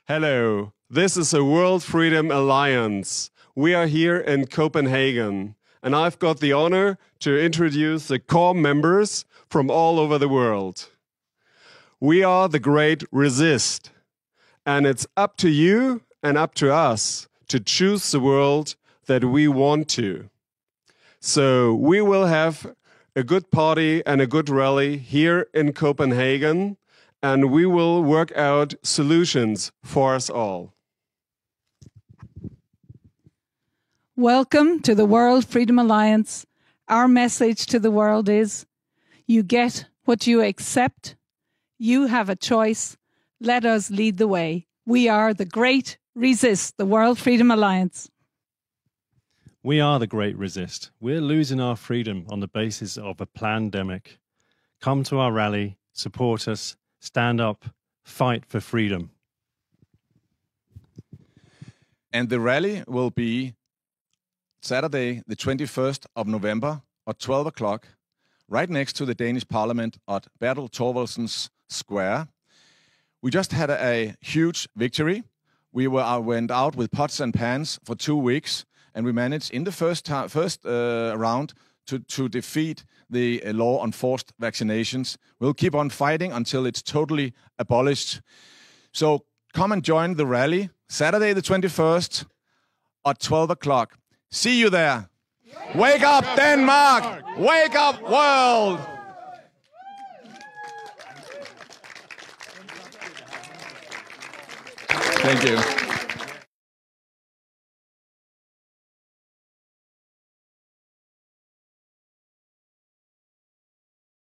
Hello, this is the World Freedom Alliance. We are here in Copenhagen, and I've got the honor to introduce the core members from all over the world. We are the Great Resist, and it's up to you and up to us to choose the world that we want to. So we will have a good party and a good rally here in Copenhagen, and we will work out solutions for us all. Welcome to the World Freedom Alliance. Our message to the world is, you get what you accept. You have a choice. Let us lead the way. We are the Great Resist, the World Freedom Alliance. We are the Great Resist. We're losing our freedom on the basis of a pandemic. Come to our rally, support us, stand up, fight for freedom. And the rally will be Saturday, the 21st of November at 12 o'clock, right next to the Danish Parliament at Bertel Thorvaldsen's Square. We just had a huge victory. We went out with pots and pans for 2 weeks, and we managed in the first round to defeat the law on forced vaccinations. We'll keep on fighting until it's totally abolished. So come and join the rally, Saturday the 21st at 12 o'clock. See you there. Wake up, Denmark! Wake up, world! Thank you.